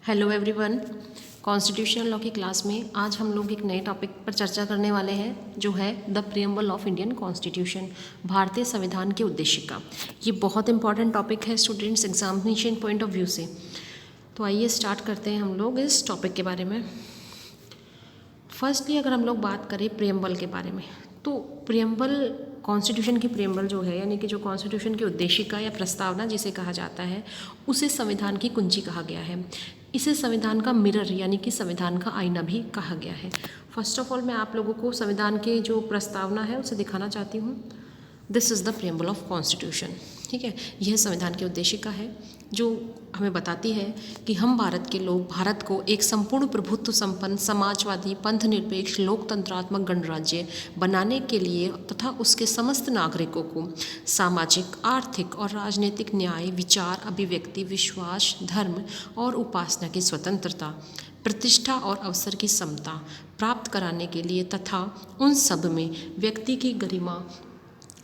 Hello everyone. Constitutional law की class में आज हम लोग एक नए टॉपिक पर चर्चा करने वाले हैं जो है the preamble of Indian constitution, भारतीय संविधान के उद्देशिका। ये बहुत इंपॉर्टेंट टॉपिक है students examination point of view से। तो आइए स्टार्ट करते हैं हम लोग इस टॉपिक के बारे में। फर्स्टली अगर हम लोग बात करें प्रियम्बल के बारे में, तो प्रियम्बल कॉन्स्टिट्यूशन की प्रियम्बल जो है, यानी कि जो कॉन्स्टिट्यूशन की उद्देशिका या प्रस्तावना जिसे कहा जाता है, उसे संविधान की कुंजी कहा गया है। इसे संविधान का मिरर यानी कि संविधान का आईना भी कहा गया है। फर्स्ट ऑफ ऑल मैं आप लोगों को संविधान के जो प्रस्तावना है उसे दिखाना चाहती हूँ। This is the preamble of constitution. ठीक है, यह संविधान की उद्देशिका है जो हमें बताती है कि हम भारत के लोग भारत को एक संपूर्ण प्रभुत्व संपन्न समाजवादी पंथ निरपेक्ष लोकतंत्रात्मक गणराज्य बनाने के लिए तथा उसके समस्त नागरिकों को सामाजिक, आर्थिक और राजनीतिक न्याय, विचार, अभिव्यक्ति, विश्वास, धर्म और उपासना की स्वतंत्रता, प्रतिष्ठा और अवसर की समता प्राप्त कराने के लिए तथा उन सब में व्यक्ति की गरिमा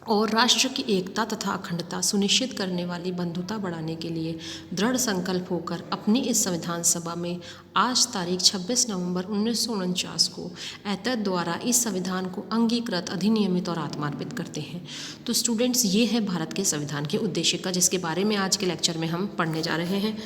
और राष्ट्र की एकता तथा अखंडता सुनिश्चित करने वाली बंधुता बढ़ाने के लिए दृढ़ संकल्प होकर अपनी इस संविधान सभा में आज तारीख 26 नवंबर 1949 को ऐतद द्वारा इस संविधान को अंगीकृत, अधिनियमित और आत्मार्पित करते हैं। तो स्टूडेंट्स, ये है भारत के संविधान के उद्देशिका जिसके बारे में आज के लेक्चर में हम पढ़ने जा रहे हैं।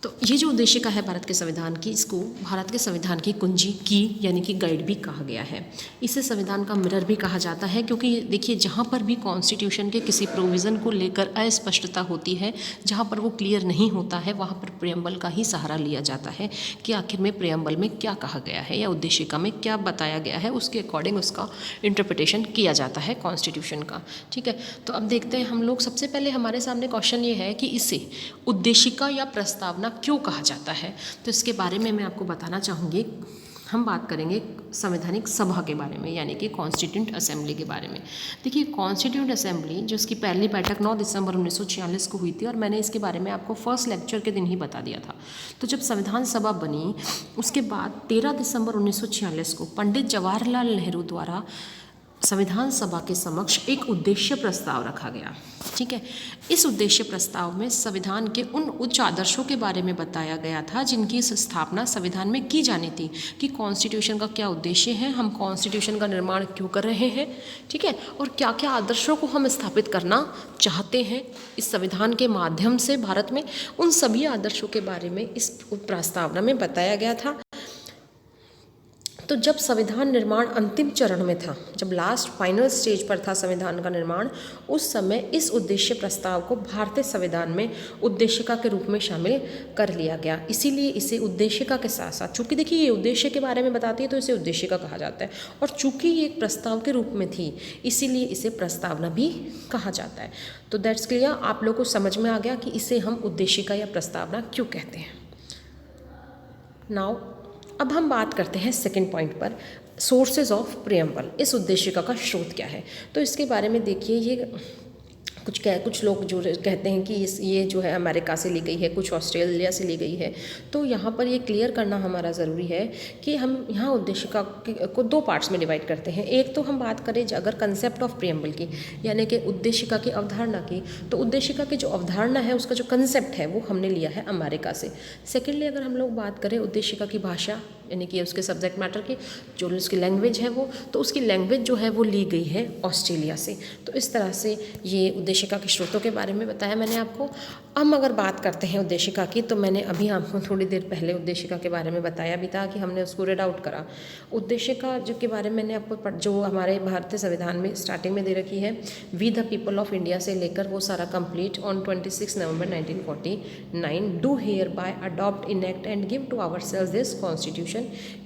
तो ये जो उद्देशिका है भारत के संविधान की, इसको भारत के संविधान की कुंजी की यानी कि गाइड भी कहा गया है। इसे संविधान का मिरर भी कहा जाता है क्योंकि देखिए, जहाँ पर भी कॉन्स्टिट्यूशन के किसी प्रोविज़न को लेकर अस्पष्टता होती है, जहाँ पर वो क्लियर नहीं होता है, वहाँ पर प्रियम्बल का ही सहारा लिया जाता है कि आखिर में प्रियम्बल में क्या कहा गया है या उद्देशिका में क्या बताया गया है, उसके अकॉर्डिंग उसका इंटरप्रिटेशन किया जाता है कॉन्स्टिट्यूशन का। ठीक है, तो अब देखते हैं हम लोग। सबसे पहले हमारे सामने क्वेश्चन ये है कि इसे उद्देशिका या प्रस्तावना क्यों कहा जाता है। तो इसके बारे में मैं आपको बताना चाहूँगी। हम बात करेंगे संवैधानिक सभा के बारे में, यानी कि कॉन्स्टिट्यूंट असेंबली के बारे में। देखिए, कॉन्स्टिट्यूंट असेंबली जो इसकी पहली बैठक 9 दिसंबर 1946 को हुई थी, और मैंने इसके बारे में आपको फर्स्ट लेक्चर के दिन ही बता दिया था। तो जब संविधान सभा बनी उसके बाद 13 दिसंबर 1946 को पंडित जवाहरलाल नेहरू द्वारा संविधान सभा के समक्ष एक उद्देश्य प्रस्ताव रखा गया। ठीक है, इस उद्देश्य प्रस्ताव में संविधान के उन उच्च आदर्शों के बारे में बताया गया था जिनकी स्थापना संविधान में की जानी थी, कि कॉन्स्टिट्यूशन का क्या उद्देश्य है, हम कॉन्स्टिट्यूशन का निर्माण क्यों कर रहे हैं। ठीक है, और क्या क्या आदर्शों को हम स्थापित करना चाहते हैं इस संविधान के माध्यम से भारत में, उन सभी आदर्शों के बारे में इस प्रस्तावना में बताया गया था। तो जब संविधान निर्माण अंतिम चरण में था, जब लास्ट फाइनल स्टेज पर था संविधान का निर्माण, उस समय इस उद्देश्य प्रस्ताव को भारतीय संविधान में उद्देशिका के रूप में शामिल कर लिया गया। इसीलिए इसे उद्देशिका के साथ साथ, चूँकि देखिए ये उद्देश्य के बारे में बताती है तो इसे उद्देशिका कहा जाता है, और चूँकि ये एक प्रस्ताव के रूप में थी इसीलिए इसे प्रस्तावना भी कहा जाता है। तो दैट्स क्लियर, आप लोगों को समझ में आ गया कि इसे हम उद्देशिका या प्रस्तावना क्यों कहते हैं। नाउ अब हम बात करते हैं सेकंड पॉइंट पर, सोर्सेज ऑफ प्रियम्बल। इस उद्देशिका का स्रोत क्या है। तो इसके बारे में देखिए, ये कुछ लोग जो कहते हैं कि ये जो है अमेरिका से ली गई है, कुछ ऑस्ट्रेलिया से ली गई है। तो यहाँ पर ये क्लियर करना हमारा ज़रूरी है कि हम यहाँ उद्देशिका को दो पार्ट्स में डिवाइड करते हैं। एक तो हम बात करें अगर कंसेप्ट ऑफ प्रियम्बल की, यानी कि उद्देशिका की अवधारणा की, तो उद्देशिका की जो अवधारणा है उसका जो कंसेप्ट है वो हमने लिया है अमेरिका से। सेकेंडली अगर हम लोग बात करें उद्देशिका की भाषा, यानी कि उसके सब्जेक्ट मैटर की जो उसकी लैंग्वेज है वो, तो उसकी लैंग्वेज जो है वो ली गई है ऑस्ट्रेलिया से। तो इस तरह से ये उद्देशिका के स्रोतों के बारे में बताया मैंने आपको। हम अगर बात करते हैं उद्देशिका की, तो मैंने अभी आपको थोड़ी देर पहले उद्देशिका के बारे में बताया भी था कि हमने उसको रीड आउट करा। उद्देशिका जो के बारे में मैंने आपको जो हमारे भारतीय संविधान में स्टार्टिंग में दे रखी है, we the people of India से लेकर वो सारा complete on 26 November 1949 do hereby adopt, enact and give to ourselves this constitution.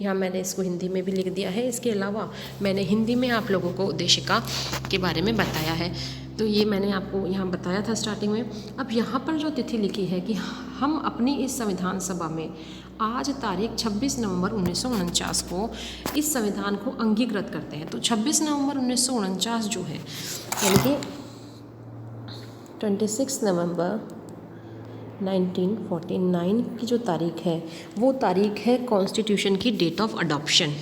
यहाँ मैंने इसको हिंदी में भी लिख दिया है। इसके अलावा मैंने हिंदी में आप लोगों को उद्देशिका के बारे में बताया है। तो ये मैंने आपको यहाँ बताया था स्टार्टिंग में। अब यहाँ पर जो तिथि लिखी है कि हम अपनी इस संविधान सभा में आज तारीख 26 नवंबर 1949 को इस संविधान को अंगीकृत करते हैं। तो 26 नवंबर 1949 जो है, यानी कि 26 नवंबर 1949 की जो तारीख है वो तारीख है कॉन्स्टिट्यूशन की डेट ऑफ अडॉप्शन।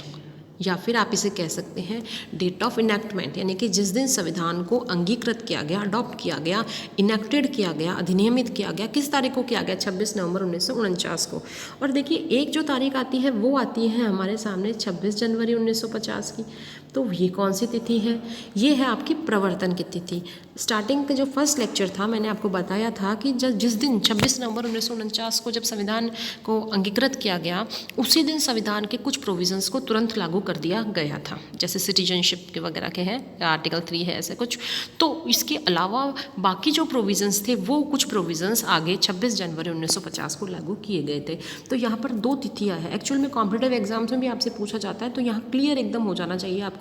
या फिर आप इसे कह सकते हैं डेट ऑफ इनैक्टमेंट, यानी कि जिस दिन संविधान को अंगीकृत किया गया, अडॉप्ट किया गया, इनैक्टेड किया गया, अधिनियमित किया गया, किस तारीख को किया गया, 26 नवंबर 1949 को। और देखिए एक जो तारीख आती है वो आती है हमारे सामने 26 जनवरी 1950 की। तो ये कौन सी तिथि है? ये है आपकी प्रवर्तन की तिथि। स्टार्टिंग का जो फर्स्ट लेक्चर था मैंने आपको बताया था कि जिस दिन 26 नवंबर 1949 को जब संविधान को अंगीकृत किया गया, उसी दिन संविधान के कुछ प्रोविजंस को तुरंत लागू कर दिया गया था, जैसे सिटीजनशिप के वगैरह के हैं, आर्टिकल 3 है, ऐसे कुछ। तो इसके अलावा बाकी जो प्रोविजंस थे वो कुछ प्रोविजंस आगे 26 जनवरी 1950 को लागू किए गए थे। तो यहाँ पर दो तिथियाँ हैं। एक्चुअल में कॉम्पिटिटिव एग्जाम्स में भी आपसे पूछा जाता है, तो यहाँ क्लियर एकदम हो जाना चाहिए आपको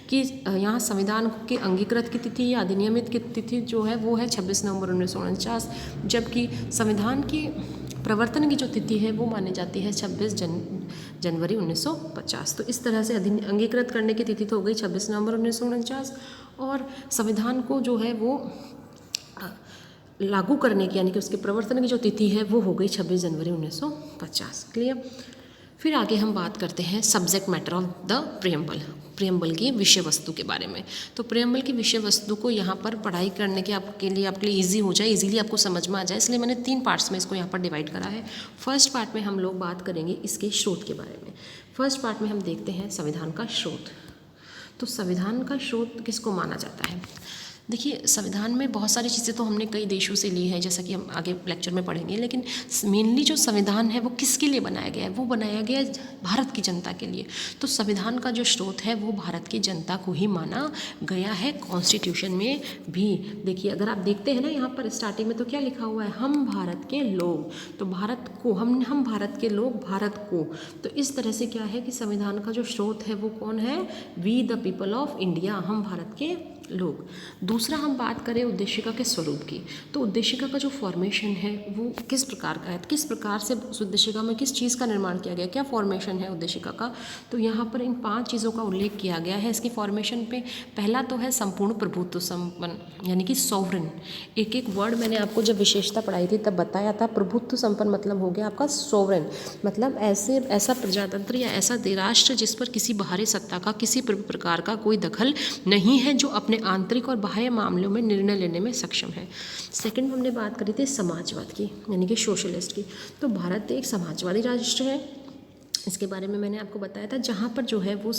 कि यहाँ संविधान के अंगीकृत की तिथि या अधिनियमित की तिथि जो है वो है 26 नवंबर 1949, जबकि संविधान की प्रवर्तन की जो तिथि है वो मानी जाती है 26 जनवरी 1950। तो इस तरह से अंगीकृत करने की तिथि तो हो गई 26 नवंबर 1949, और संविधान को जो है वो लागू करने की यानी कि उसके प्रवर्तन की जो तिथि है वो हो गई 26 जनवरी 1950। क्लियर? फिर आगे हम बात करते हैं subject matter of the preamble की विषय वस्तु के बारे में। तो प्रियम्बल की विषय वस्तु को यहाँ पर पढ़ाई करने के आपके लिए ईजी हो जाए, इजीली आपको समझ में आ जाए, इसलिए मैंने 3 पार्ट्स में इसको यहाँ पर डिवाइड करा है। फर्स्ट पार्ट में हम लोग बात करेंगे इसके स्रोत के बारे में। फर्स्ट पार्ट में हम देखते हैं संविधान का स्रोत। तो संविधान का स्रोत किसको माना जाता है? देखिए संविधान में बहुत सारी चीज़ें तो हमने कई देशों से ली है, जैसा कि हम आगे लेक्चर में पढ़ेंगे, लेकिन मेनली जो संविधान है वो किसके लिए बनाया गया है? वो बनाया गया है भारत की जनता के लिए। तो संविधान का जो स्रोत है वो भारत की जनता को ही माना गया है। कॉन्स्टिट्यूशन में भी देखिए, अगर आप देखते हैं ना यहाँ पर स्टार्टिंग में तो क्या लिखा हुआ है? हम भारत के लोग। तो भारत को हम भारत के लोग, भारत को। तो इस तरह से क्या है कि संविधान का जो स्रोत है वो कौन है? We the people of India, हम भारत के लोग। दूसरा हम बात करें उद्देशिका के स्वरूप की। तो उद्देशिका का जो फॉर्मेशन है वो किस प्रकार का है, किस प्रकार से उस उद्देशिका में किस चीज़ का निर्माण किया गया, क्या फॉर्मेशन है उद्देशिका का? तो यहाँ पर इन 5 चीज़ों का उल्लेख किया गया है इसकी फॉर्मेशन पे। पहला तो है संपूर्ण प्रभुत्व संपन्न, यानी कि सॉवरेन। एक एक वर्ड मैंने आपको जब विशेषता पढ़ाई थी तब बताया था। प्रभुत्व संपन्न मतलब हो गया आपका सॉवरेन, मतलब ऐसा प्रजातंत्र या ऐसा राष्ट्र जिस पर किसी बाहरी सत्ता का किसी प्रकार का कोई दखल नहीं है, जो अपने आंतरिक और बाह्य मामलों में निर्णय लेने में सक्षम है। सेकंड हमने बात करी थी समाजवाद की, यानी कि सोशलिस्ट की। तो भारत एक समाजवादी राष्ट्र है, इसके बारे में मैंने आपको बताया था, जहाँ पर जो है वो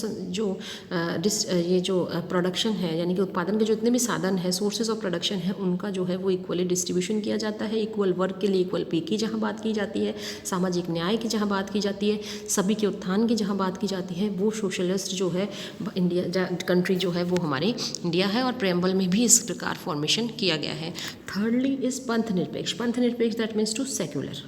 ये जो प्रोडक्शन है, यानी कि उत्पादन के जो इतने भी साधन है, सोर्सेज ऑफ प्रोडक्शन है, उनका जो है वो इक्वली डिस्ट्रीब्यूशन किया जाता है। इक्वल वर्क के लिए इक्वल पे की जहाँ बात की जाती है, सामाजिक न्याय की जहाँ बात की जाती है, सभी के उत्थान की जहाँ बात की जाती है, वो सोशलिस्ट जो है इंडिया कंट्री जो है वो हमारी इंडिया है। और प्रेम्बल में भी इस प्रकार फॉर्मेशन किया गया है। थर्डली इस पंथ निरपेक्ष दैट मीन्स टू सेक्युलर।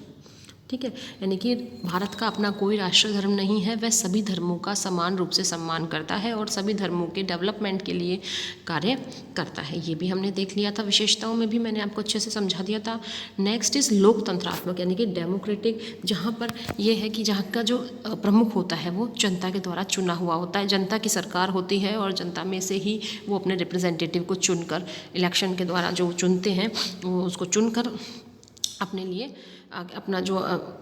ठीक है, यानी कि भारत का अपना कोई राष्ट्र धर्म नहीं है, वह सभी धर्मों का समान रूप से सम्मान करता है और सभी धर्मों के डेवलपमेंट के लिए कार्य करता है। ये भी हमने देख लिया था, विशेषताओं में भी मैंने आपको अच्छे से समझा दिया था। नेक्स्ट इज लोकतंत्रात्मक, यानी कि डेमोक्रेटिक, जहाँ पर यह है कि जहाँ का जो प्रमुख होता है वो जनता के द्वारा चुना हुआ होता है, जनता की सरकार होती है और जनता में से ही वो अपने रिप्रेजेंटेटिव को चुनकर, इलेक्शन के द्वारा जो चुनते हैं वो उसको चुनकर अपने लिए अपना जो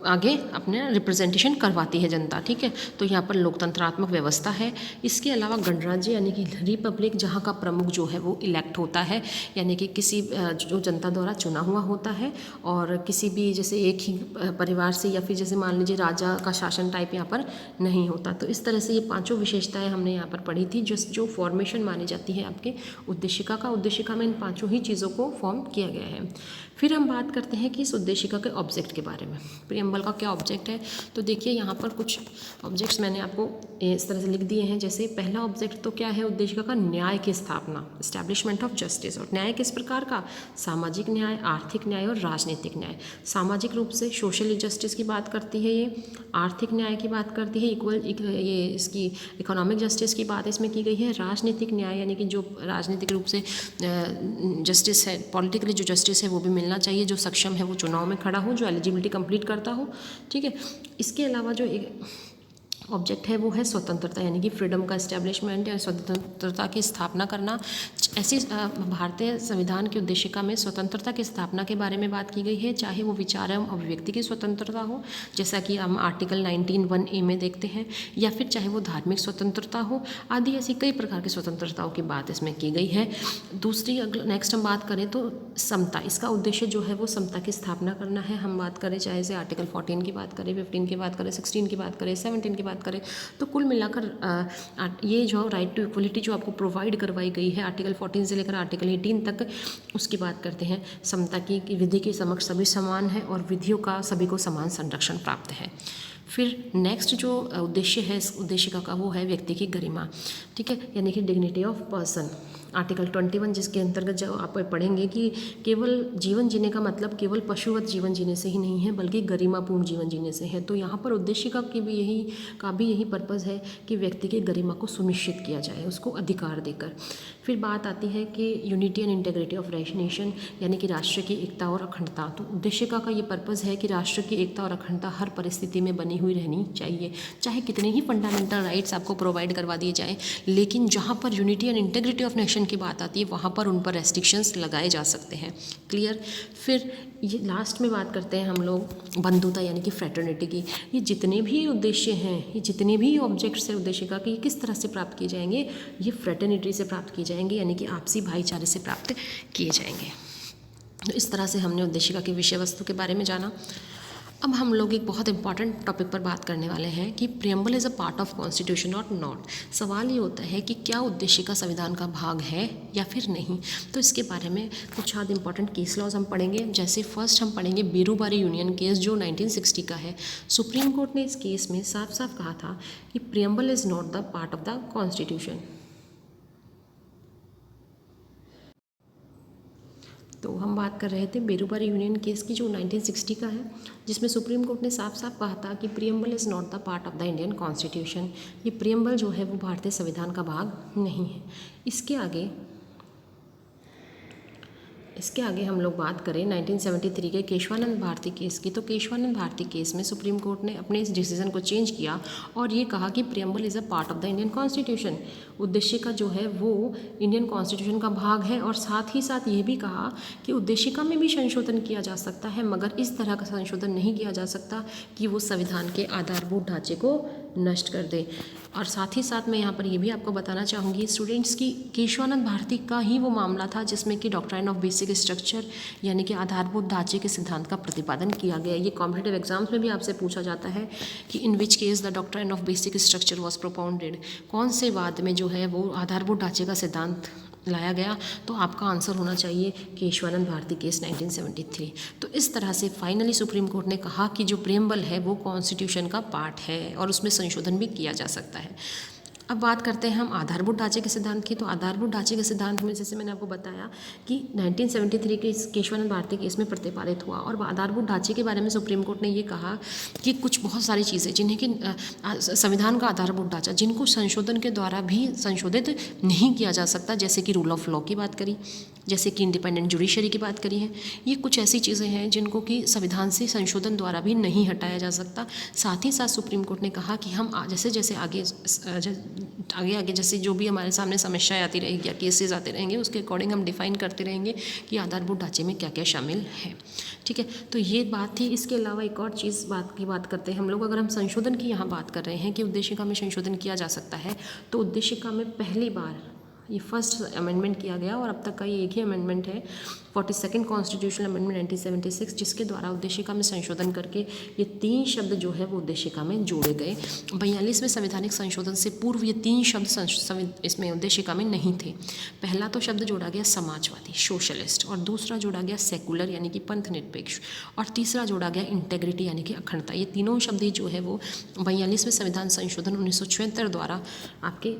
आगे अपने रिप्रेजेंटेशन करवाती है जनता। ठीक है, तो यहाँ पर लोकतंत्रात्मक व्यवस्था है। इसके अलावा गणराज्य यानी कि रिपब्लिक, जहाँ का प्रमुख जो है वो इलेक्ट होता है, यानी कि किसी जो जनता द्वारा चुना हुआ होता है और किसी भी जैसे एक ही परिवार से या फिर जैसे मान लीजिए राजा का शासन टाइप यहाँ पर नहीं होता। तो इस तरह से ये 5 विशेषताएँ हमने यहाँ पर पढ़ी थी, जो फॉर्मेशन मानी जाती है आपके उद्देशिका का। उद्देशिका में इन 5 ही चीज़ों को फॉर्म किया गया है। फिर हम बात करते हैं कि इस उद्देशिका के ऑब्जेक्ट के बारे में। प्रियम्बल का क्या ऑब्जेक्ट है? तो देखिए यहाँ पर कुछ ऑब्जेक्ट्स मैंने आपको इस तरह से लिख दिए हैं। जैसे पहला ऑब्जेक्ट तो क्या है उद्देशिका का? न्याय की स्थापना, एस्टैब्लिशमेंट ऑफ जस्टिस। और न्याय किस प्रकार का? सामाजिक न्याय, आर्थिक न्याय और राजनीतिक न्याय। सामाजिक रूप से सोशल जस्टिस की बात करती है ये, आर्थिक न्याय की बात करती है, ये इसकी इकोनॉमिक जस्टिस की बात इसमें की गई है। राजनीतिक न्याय यानी कि जो राजनीतिक रूप से जस्टिस है, पॉलिटिकली जो जस्टिस है वो भी मिलना चाहिए, जो सक्षम है वो चुनाव में खड़ा हो, जो एलिजिबिलिटी कंप्लीट करता हो। ठीक है, इसके अलावा जो ऑब्जेक्ट है वो है स्वतंत्रता, यानी कि फ्रीडम का इस्टेब्लिशमेंट या स्वतंत्रता की स्थापना करना। ऐसी भारतीय संविधान की उद्देशिका में स्वतंत्रता की स्थापना के बारे में बात की गई है, चाहे वो विचार एवं अभिव्यक्ति की स्वतंत्रता हो, जैसा कि हम आर्टिकल 19(1)(a) में देखते हैं, या फिर चाहे वो धार्मिक स्वतंत्रता हो, आदि ऐसी कई प्रकार की स्वतंत्रताओं की बात इसमें की गई है। दूसरी नेक्स्ट हम बात करें तो समता, इसका उद्देश्य जो है वो समता की स्थापना करना है। हम बात करें चाहे से आर्टिकल 14 की बात करें, 15 की बात करें, 16 की बात करें, 17 की बात करें, तो कुल मिलाकर ये जो राइट टू इक्वलिटी जो आपको प्रोवाइड करवाई गई है आर्टिकल 14 से लेकर आर्टिकल 18 तक, उसकी बात करते हैं। समता की कि विधि के समक्ष सभी समान है और विधियों का सभी को समान संरक्षण प्राप्त है। फिर नेक्स्ट जो उद्देश्य है इस उद्देशिका का वो है व्यक्ति की गरिमा, ठीक है, यानी कि डिग्निटी ऑफ पर्सन। आर्टिकल 21 जिसके अंतर्गत जो आप पढ़ेंगे कि केवल जीवन जीने का मतलब केवल पशुवत जीवन जीने से ही नहीं है, बल्कि गरिमापूर्ण जीवन जीने से है। तो यहाँ पर उद्देशिका की भी यही पर्पज़ है कि व्यक्ति की गरिमा को सुनिश्चित किया जाए, उसको अधिकार देकर। फिर बात आती है कि unity and integrity of nation, यानी कि राष्ट्र की एकता और अखंडता। तो उद्देशिका का ये पर्पज़ है कि राष्ट्र की एकता और अखंडता हर परिस्थिति में बनी हुई रहनी चाहिए, चाहे कितने ही फंडामेंटल राइट्स आपको प्रोवाइड करवा दिए जाएँ, लेकिन जहाँ पर unity and integrity of nation की बात आती है वहाँ पर उन पर रेस्ट्रिक्शंस लगाए जा सकते हैं। क्लियर। फिर ये लास्ट में बात करते हैं हम लोग बंधुता, यानी कि फ्रेटर्निटी की। ये जितने भी उद्देश्य हैं, ये जितने भी ऑब्जेक्ट्स हैं उद्देशिका के, ये किस तरह से प्राप्त किए जाएंगे? ये फ्रेटर्निटी से प्राप्त किए जाएंगे, यानी कि आपसी भाईचारे से प्राप्त किए जाएंगे। तो इस तरह से हमने उद्देशिका की विषय वस्तु के बारे में जाना। अब हम लोग एक बहुत इंपॉर्टेंट टॉपिक पर बात करने वाले हैं कि preamble is a part of constitution और नॉट। सवाल ये होता है कि क्या उद्देशिका संविधान का भाग है या फिर नहीं। तो इसके बारे में कुछ आध इंपॉर्टेंट केस लॉज हम पढ़ेंगे। जैसे फर्स्ट हम पढ़ेंगे बेरूबारी यूनियन केस जो 1960 का है। सुप्रीम कोर्ट ने इस केस में साफ साफ कहा था कि preamble is not the part of the constitution. तो हम बात कर रहे थे बेरूबारी यूनियन केस की जो 1960 का है, जिसमें सुप्रीम कोर्ट ने साफ साफ कहा था कि preamble is not the part of the Indian constitution. ये प्रियम्बल जो है वो भारतीय संविधान का भाग नहीं है। इसके आगे हम लोग बात करें 1973 के केशवानंद भारती केस की। तो केशवानंद भारती केस में सुप्रीम कोर्ट ने अपने इस डिसीजन को चेंज किया और ये कहा कि preamble is a part of the Indian constitution. उद्देशिका जो है वो इंडियन कॉन्स्टिट्यूशन का भाग है, और साथ ही साथ ये भी कहा कि उद्देशिका में भी संशोधन किया जा सकता है, मगर इस तरह का संशोधन नहीं किया जा सकता कि वो संविधान के आधारभूत ढांचे को नष्ट कर दे। और साथ ही साथ मैं यहाँ पर ये भी आपको बताना चाहूँगी स्टूडेंट्स की केशवानंद भारती का ही वो मामला था जिसमें कि डॉक्ट्राइन ऑफ बेसिक स्ट्रक्चर, यानी कि आधारभूत ढांचे के सिद्धांत का प्रतिपादन किया गया। ये कॉम्पिटिटिव एग्जाम्स में भी आपसे पूछा जाता है कि in which case the doctrine of basic structure was propounded, कौन से वाद में जो है वो आधारभूत ढांचे का सिद्धांत लाया गया। तो आपका आंसर होना चाहिए केशवानंद भारती केस 1973। तो इस तरह से फाइनली सुप्रीम कोर्ट ने कहा कि जो प्रियम्बल है वो कॉन्स्टिट्यूशन का पार्ट है और उसमें संशोधन भी किया जा सकता है। अब बात करते हैं हम आधारभूत ढांचे के सिद्धांत की। तो आधारभूत ढांचे के सिद्धांत में जैसे मैंने आपको बताया कि 1973 के इस केशवानंद भारती केस में प्रतिपादित हुआ, और आधारभूत ढांचे के बारे में सुप्रीम कोर्ट ने ये कहा कि कुछ बहुत सारी चीज़ें जिन्हें कि संविधान का आधारभूत ढांचा जिनको संशोधन के द्वारा भी संशोधित नहीं किया जा सकता, जैसे कि रूल ऑफ लॉ की बात करी, जैसे कि इंडिपेंडेंट जुडिशरी की बात करी है। ये कुछ ऐसी चीज़ें हैं जिनको कि संविधान से संशोधन द्वारा भी नहीं हटाया जा सकता। साथ ही साथ सुप्रीम कोर्ट ने कहा कि हम जैसे जैसे आगे जैसे जो भी हमारे सामने समस्याएं आती रहेगी या केसेस आते रहेंगे उसके अकॉर्डिंग हम डिफाइन करते रहेंगे कि आधारभूत ढांचे में क्या क्या शामिल है। ठीक है, तो ये बात थी। इसके अलावा एक और चीज़ बात करते हैं हम लोग। अगर हम संशोधन की यहाँ बात कर रहे हैं कि उद्देशिका में संशोधन किया जा सकता है, तो उद्देशिका में पहली बार ये फर्स्ट अमेंडमेंट किया गया और अब तक का ये एक ही अमेंडमेंट है, 42nd कॉन्स्टिट्यूशनल अमेंडमेंट 1976, जिसके द्वारा उद्देशिका में संशोधन करके ये 3 शब्द जो है वो उद्देशिका में जोड़े गए। 42वें संवैधानिक संशोधन से पूर्व ये 3 शब्द इसमें उद्देशिका में नहीं थे। पहला तो शब्द जोड़ा गया समाजवादी, सोशलिस्ट, और दूसरा जोड़ा गया सेकुलर यानी कि पंथ निरपेक्ष, और तीसरा जोड़ा गया इंटेग्रिटी यानी कि अखंडता। ये तीनों शब्द ही जो है वो 42वें संविधान संशोधन 1976 द्वारा आपके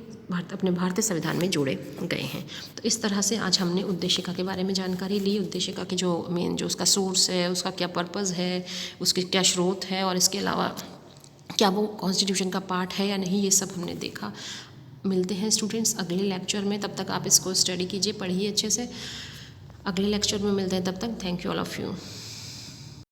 अपने भारतीय संविधान में जोड़े गए हैं। तो इस तरह से आज हमने उद्देशिका के बारे में जानकारी ली। उद्देशिका के जो मेन जो उसका सोर्स है, उसका क्या पर्पज़ है, उसके क्या स्रोत है, और इसके अलावा क्या वो कॉन्स्टिट्यूशन का पार्ट है या नहीं, ये सब हमने देखा। मिलते हैं स्टूडेंट्स अगले लेक्चर में, तब तक आप इसको स्टडी कीजिए, पढ़िए अच्छे से। अगले लेक्चर में मिलते हैं, तब तक thank you all of you.